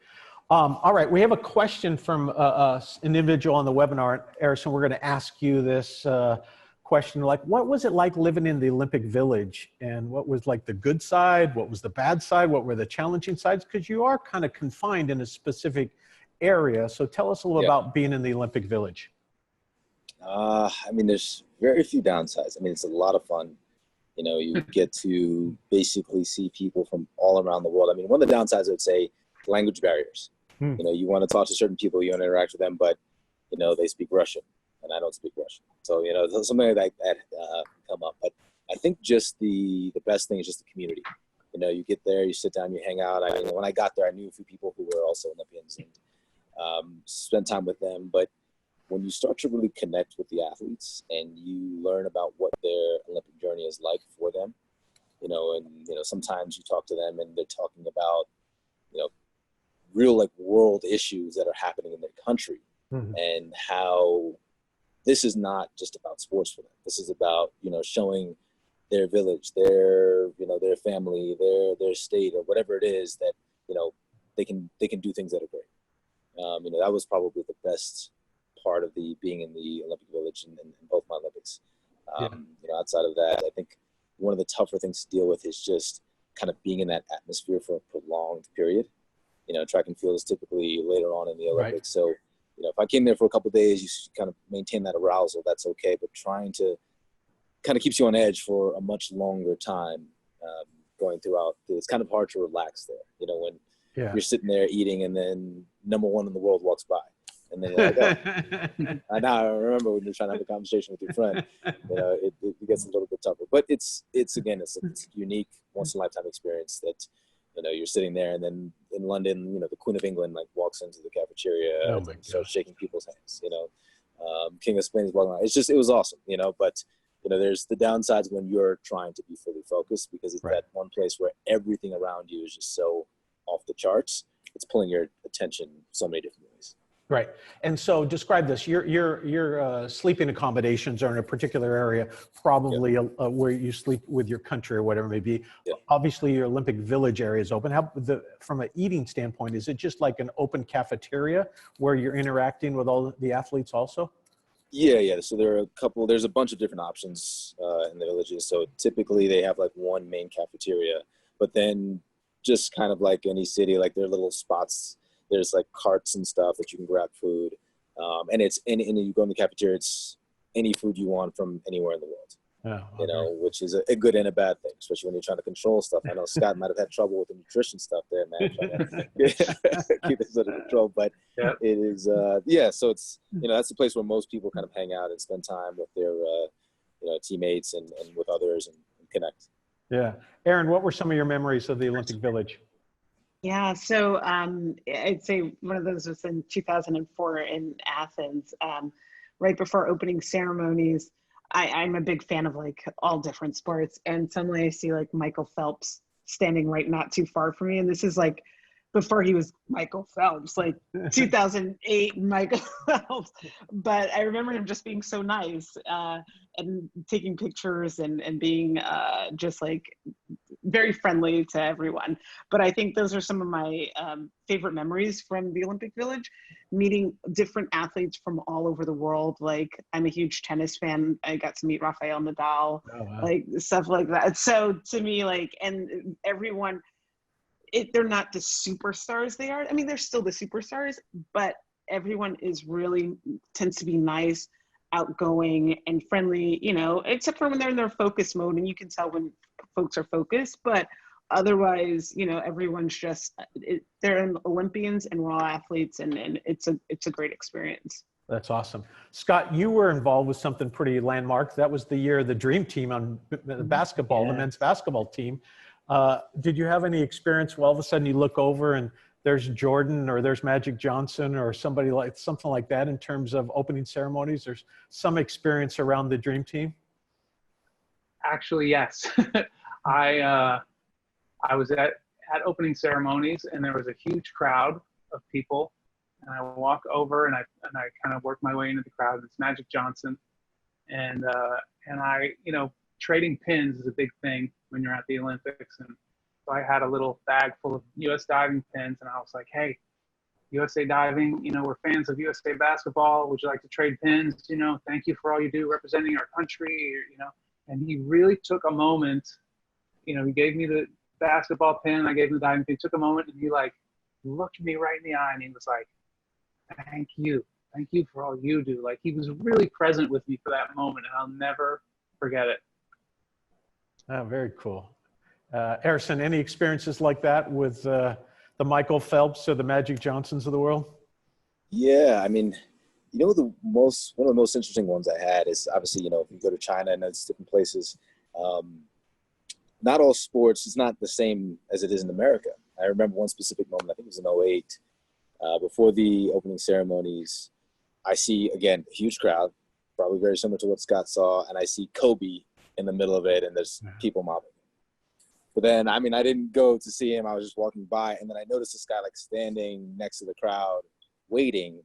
All right, we have a question from an individual on the webinar. Erison, we're going to ask you this question, like, what was it like living in the Olympic Village? And what was like the good side? What was the bad side? What were the challenging sides? Because you are kind of confined in a specific area. So tell us a little about being in the Olympic Village. I mean, there's very few downsides. I mean, it's a lot of fun. You know, you get to basically see people from all around the world. I mean, one of the downsides, I would say, language barriers. You know, you want to talk to certain people, you want to interact with them, but, you know, they speak Russian and I don't speak Russian. So, you know, something like that come up. But I think just the best thing is just the community. You know, you get there, you sit down, you hang out. I mean, when I got there, I knew a few people who were also Olympians and spent time with them. But when you start to really connect with the athletes and you learn about what their Olympic journey is like for them, you know, and, you know, sometimes you talk to them and they're talking about, you know, real like world issues that are happening in their country and how this is not just about sports for them. This is about, you know, showing their village, their, you know, their family, their state or whatever it is that, you know, they can do things that are great. You know, that was probably the best part of being in the Olympic Village in both my Olympics. You know, outside of that, I think one of the tougher things to deal with is just kind of being in that atmosphere for a prolonged period. You know, track and field is typically later on in the Olympics. So, you know, if I came there for a couple of days, you kind of maintain that arousal, that's okay. But trying to kind of keeps you on edge for a much longer time going throughout. It's kind of hard to relax there, you know, when you're sitting there eating and then number one in the world walks by. And then you're like, oh. I remember when you're trying to have a conversation with your friend, you know, it gets a little bit tougher. But it's again, it's a unique once in a lifetime experience that You know, you're sitting there, and then in London, you know, the Queen of England like walks into the cafeteria and starts shaking people's hands. You know, King of Spain is walking around. It was awesome. You know, but you know, there's the downsides when you're trying to be fully focused, because it's that one place where everything around you is just so off the charts. It's pulling your attention so many different ways. Right. And so describe this. Your sleeping accommodations are in a particular area, probably where you sleep with your country or whatever it may be. Yeah. Obviously, your Olympic Village area is open. From an eating standpoint, is it just like an open cafeteria where you're interacting with all the athletes also? Yeah. So there's a bunch of different options in the villages. So typically they have like one main cafeteria, but then just kind of like any city, like there are little spots. There's like carts and stuff that you can grab food. And you go in the cafeteria, it's any food you want from anywhere in the world. You know, which is a good and a bad thing, especially when you're trying to control stuff. I know Scott might have had trouble with the nutrition stuff there, man. Keep this under control, but it is, so it's, you know, that's the place where most people kind of hang out and spend time with their, you know, teammates and with others and connect. Yeah. Erinn, what were some of your memories of the Olympic Village? Yeah, so I'd say one of those was in 2004 in Athens, right before opening ceremonies. I'm a big fan of like all different sports, and suddenly I see like Michael Phelps standing right not too far from me, and this is like before he was Michael Phelps, like 2008 Michael Phelps. But I remember him just being so nice and taking pictures and being just like very friendly to everyone. But I think those are some of my favorite memories from the Olympic Village, meeting different athletes from all over the world. Like, I'm a huge tennis fan. I got to meet Rafael Nadal, like stuff like that. So to me, like, and everyone, they're not the superstars they are. I mean, they're still the superstars, but everyone tends to be nice, outgoing and friendly, you know, except for when they're in their focus mode, and you can tell when folks are focused, but otherwise, you know, everyone's just, they're Olympians and we're all athletes, and it's a great experience. That's awesome. Scott, you were involved with something pretty landmark. That was the year the Dream Team on basketball, the men's basketball team. Did you have any experience where all of a sudden you look over and there's Jordan or there's Magic Johnson or something like that in terms of opening ceremonies? There's some experience around the Dream Team? Actually, yes. I was at opening ceremonies, and there was a huge crowd of people. And I walk over and I kind of work my way into the crowd. And it's Magic Johnson, and I, you know, trading pins is a big thing when you're at the Olympics. And so I had a little bag full of U.S. diving pins, and I was like, hey, USA Diving, you know, we're fans of USA Basketball. Would you like to trade pins? You know, thank you for all you do representing our country, you know. And he really took a moment, you know, he gave me the basketball pin, I gave him the diving pin. He took a moment and he like looked me right in the eye and he was like, thank you for all you do. Like, he was really present with me for that moment, and I'll never forget it. Oh, very cool. Erison, any experiences like that with the Michael Phelps or the Magic Johnsons of the world? Yeah, I mean, you know, one of the most interesting ones I had is obviously, you know, if you go to China and those different places, not all sports is not the same as it is in America. I remember one specific moment, I think it was in 2008, before the opening ceremonies. I see, again, a huge crowd, probably very similar to what Scott saw, and I see Kobe in the middle of it, and there's people mobbing. But then, I mean, I didn't go to see him. I was just walking by, and then I noticed this guy like standing next to the crowd waiting,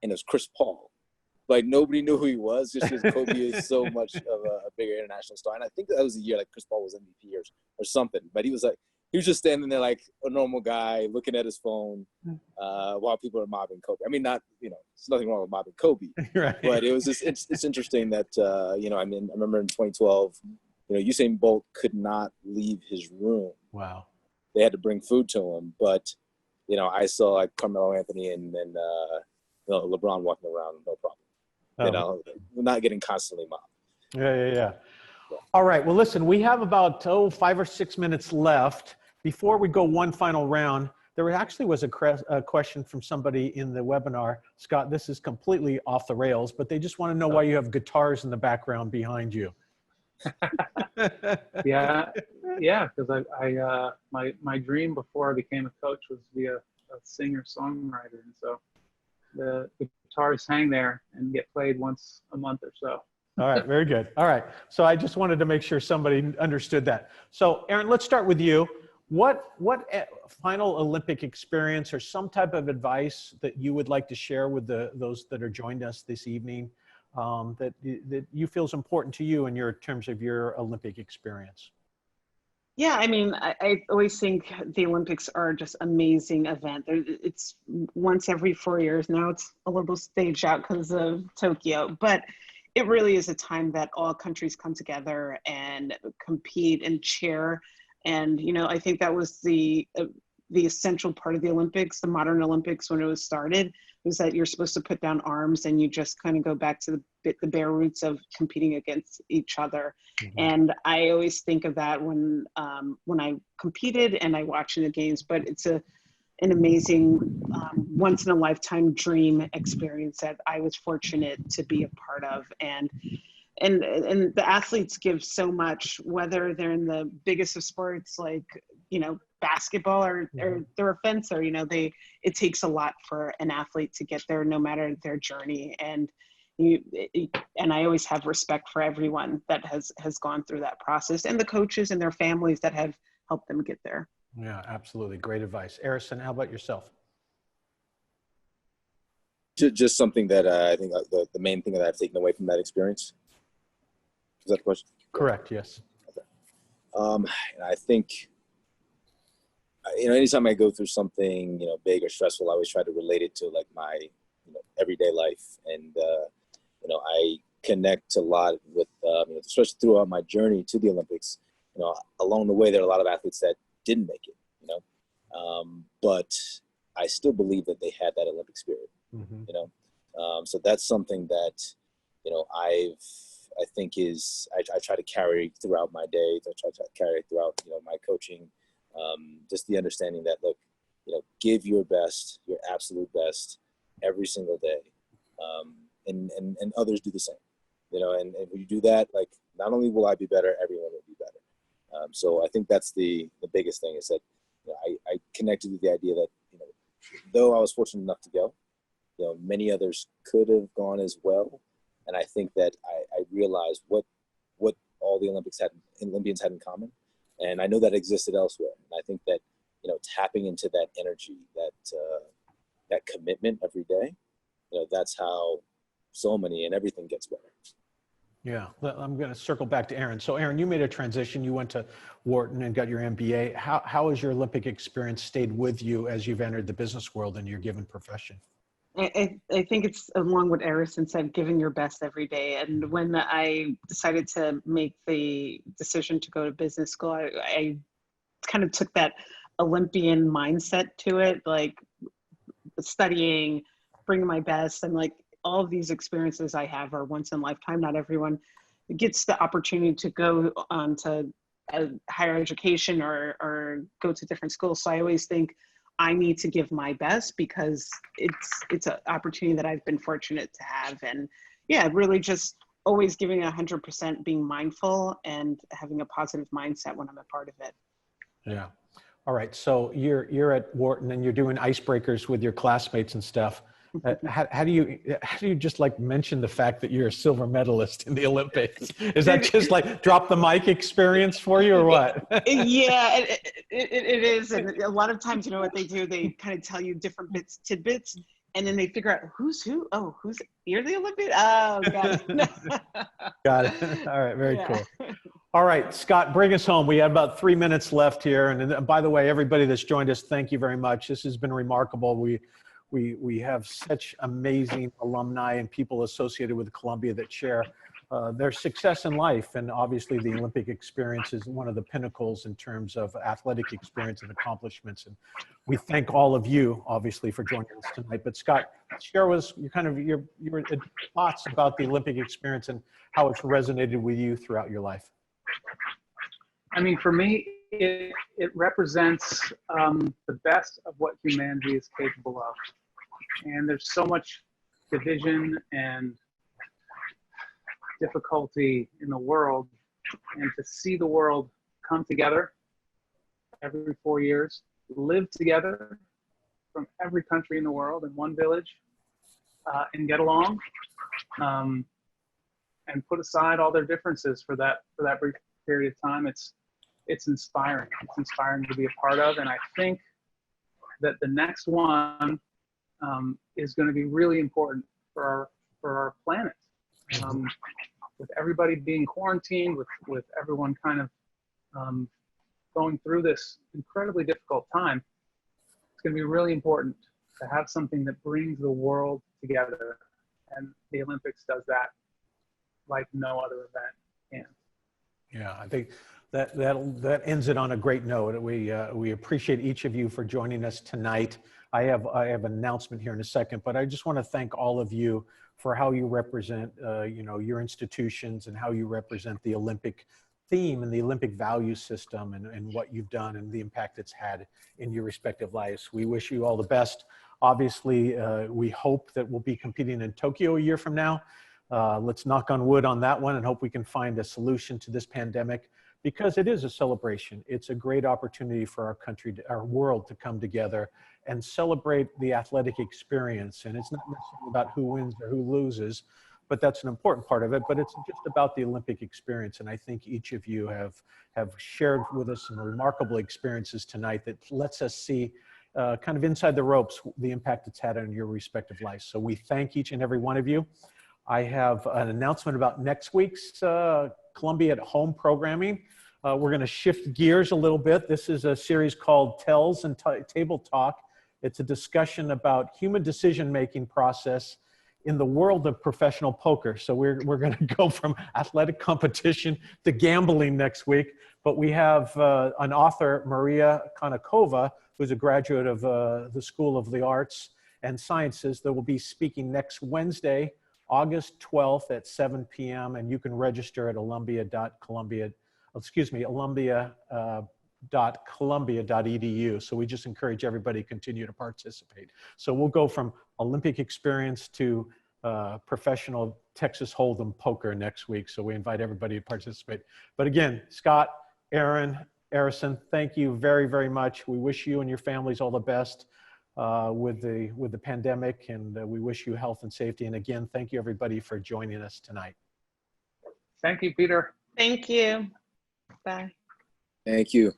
and it was Chris Paul. Like, nobody knew who he was just because Kobe is so much of a bigger international star. And I think that was the year like Chris Paul was MVP or something. But he was just standing there like a normal guy looking at his phone while people are mobbing Kobe. I mean, not, you know, there's nothing wrong with mobbing Kobe. Right. But it was just, it's interesting that, you know, I mean, I remember in 2012, you know, Usain Bolt could not leave his room. Wow. They had to bring food to him. But, you know, I saw like Carmelo Anthony and you know, LeBron walking around, no problem. You know, we're not getting constantly mobbed. Yeah. All right. Well, listen, we have about 5 or 6 minutes left. Before we go one final round, there actually was a question from somebody in the webinar. Scott, this is completely off the rails, but they just want to know why you have guitars in the background behind you. Yeah, Yeah, because my dream before I became a coach was to be a singer-songwriter, and so the guitars hang there and get played once a month or so. All right, very good. All right, so I just wanted to make sure somebody understood that. So Erinn, let's start with you. What final Olympic experience or some type of advice that you would like to share with those that are joined us this evening that you feel is important to you in terms of your Olympic experience? Yeah, I mean, I always think the Olympics are just amazing event. It's once every 4 years. Now it's a little staged out because of Tokyo, but it really is a time that all countries come together and compete and cheer. And, you know, I think that was the essential part of the Olympics, the modern Olympics when it was started, was that you're supposed to put down arms and you just kind of go back to the bare roots of competing against each other. Mm-hmm. And I always think of that when I competed and I watch in the games, but it's an amazing once in a lifetime dream experience that I was fortunate to be a part of. And the athletes give so much, whether they're in the biggest of sports like, you know, basketball or they're a fencer, you know, it takes a lot for an athlete to get there no matter their journey. And I always have respect for everyone that has gone through that process, and the coaches and their families that have helped them get there. Yeah, absolutely. Great advice. Erison, how about yourself? Just something that I think the main thing that I've taken away from that experience. Is that the question? Correct. Yes. Okay. I think, you know, anytime I go through something, you know, big or stressful, I always try to relate it to like my, you know, everyday life. And, you know, I connect a lot with, you know, especially throughout my journey to the Olympics, you know, along the way, there are a lot of athletes that didn't make it, you know, but I still believe that they had that Olympic spirit, Mm-hmm. you know? So that's something that, you know, I think is, I try to carry throughout my day. I try to carry throughout, you know, my coaching, just the understanding that, look, you know, give your best, your absolute best every single day. And others do the same, you know, and when you do that, like, not only will I be better, everyone will be better. So I think that's the biggest thing is that, you know, I connected with the idea that, you know, though I was fortunate enough to go, you know, many others could have gone as well. And I think that I realized what all the Olympians had in common. And I know that existed elsewhere. And I think that, you know, tapping into that energy, that commitment every day, you know, that's how so many and everything gets better. Yeah, I'm going to circle back to Erinn. So Erinn, you made a transition. You went to Wharton and got your MBA. How has your Olympic experience stayed with you as you've entered the business world in your given profession? I think it's along what Erison said, giving your best every day. And when I decided to make the decision to go to business school, I kind of took that Olympian mindset to it, like studying, bringing my best. And like all of these experiences I have are once in a lifetime. Not everyone gets the opportunity to go on to higher education or go to different schools. So I always think I need to give my best because it's an opportunity that I've been fortunate to have. And yeah, really just always giving 100%, being mindful and having a positive mindset when I'm a part of it. Yeah. All right. So you're at Wharton and you're doing icebreakers with your classmates and stuff. How do you just like mention the fact that you're a silver medalist in the Olympics? Is that just like drop the mic experience for you or what? Yeah, it is. And a lot of times, you know what they do? They kind of tell you different tidbits, and then they figure out who's who. Oh, you're the Olympian? Oh, got it. Got it. All right. Very cool. Yeah. All right, Scott, bring us home. We have about 3 minutes left here. And by the way, everybody that's joined us, thank you very much. This has been remarkable. We have such amazing alumni and people associated with Columbia that share their success in life. And obviously the Olympic experience is one of the pinnacles in terms of athletic experience and accomplishments. And we thank all of you, obviously, for joining us tonight. But Scott, share with us your thoughts about the Olympic experience and how it's resonated with you throughout your life. I mean, for me, it represents the best of what humanity is capable of. And there's so much division and difficulty in the world. And to see the world come together every 4 years, live together from every country in the world in one village, and get along, and put aside all their differences for that brief period of time. It's inspiring. It's inspiring to be a part of, and I think that the next one is going to be really important for our planet. With everybody being quarantined, with everyone kind of going through this incredibly difficult time, it's going to be really important to have something that brings the world together, and the Olympics does that like no other event can. Yeah, I think that ends it on a great note. We appreciate each of you for joining us tonight. I have an announcement here in a second, but I just want to thank all of you for how you represent your institutions and how you represent the Olympic theme and the Olympic value system and what you've done and the impact it's had in your respective lives. We wish you all the best. Obviously, we hope that we'll be competing in Tokyo a year from now. Let's knock on wood on that one and hope we can find a solution to this pandemic, because it is a celebration. It's a great opportunity for our country, our world to come together and celebrate the athletic experience. And it's not necessarily about who wins or who loses, but that's an important part of it. But it's just about the Olympic experience. And I think each of you have shared with us some remarkable experiences tonight that lets us see kind of inside the ropes the impact it's had on your respective lives. So we thank each and every one of you. I have an announcement about next week's Columbia at Home programming. We're going to shift gears a little bit. This is a series called Tells and Table Talk. It's a discussion about human decision-making process in the world of professional poker. So we're going to go from athletic competition to gambling next week. But we have an author, Maria Konakova, who's a graduate of the School of the Arts and Sciences, that will be speaking next Wednesday, August 12th at 7 p.m. And you can register at olympia.columbia.edu. So we just encourage everybody to continue to participate. So we'll go from Olympic experience to professional Texas Hold'em poker next week. So we invite everybody to participate. But again, Scott, Erinn, Erison, thank you very, very much. We wish you and your families all the best with the pandemic, and we wish you health and safety. And again, thank you everybody for joining us tonight. Thank you, Peter. Thank you. Bye. Thank you.